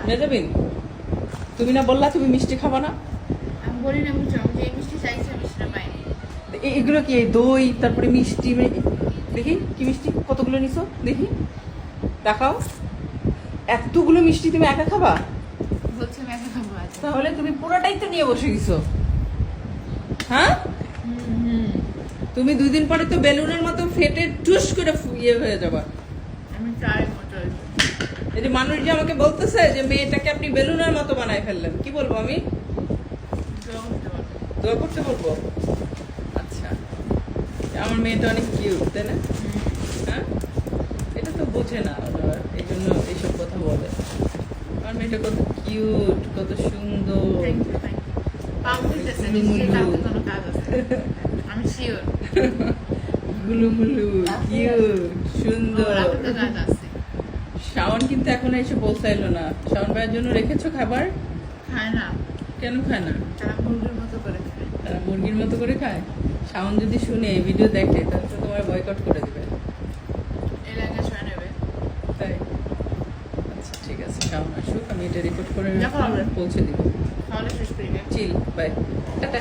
মেজাবিন, তুমি না বললা তুমি মিষ্টি খাবা না? আমি বলি না বুঝছো, আমি যে মিষ্টি চাইছি মিষ্টিটা পাইনি। এগুলো কি দই তারপরে মিষ্টি দেখি কি মিষ্টি কতগুলো নিছো দেখি দেখাও। এতগুলো মিষ্টি তুমি একা খাবা? বলছি আমি একা খাবো আজ। তাহলে তুমি পুরোটাই তো নিয়ে বসে গেছো। হ্যাঁ, তুমি 2 দিন পরে তো বেলুনের মতো ফেটে টুস করে ইয়ে হয়ে যাবা। আমি ট্রাই করতে। এই যে মানুষ যে আমাকে বলতেছে যে মেয়েটাকে আপনি বেলুনের মতো বানায় ফেললেন, কি বলবো আমি? দোয়া করতে বলবো? আচ্ছা, আমার মেয়েটা অনেক কিউট তাই না? হ্যাঁ, এটা তো বোঝে না, এই জন্য এইসব কথা বলে। আমার মেয়েটা কত কিউট, কত সুন্দর। আমি শিওর গুলুমুলু কিউট সুন্দর। শাওন কিন্তু এখন এসে পৌঁছাইলো না। শাওন ভাইয়ের জন্য রেখেছো খাবার? খায় না, কেন খায় না? তারা মুরগির মতো করে খায়। তারা মুরগির মতো করে খায়। শাওন যদি শুনে এই ভিডিও দেখে তাহলে তো তোমার বয়কট করে দিবে। এই লাগে ছয় নেবে। তাই আচ্ছা ঠিক আছে, শাওন আসুক, আমি এটা রিপোর্ট করে দেখো আমরা। পৌঁছে দিব। তাহলে শেষ করি। চিল বাই টাটা।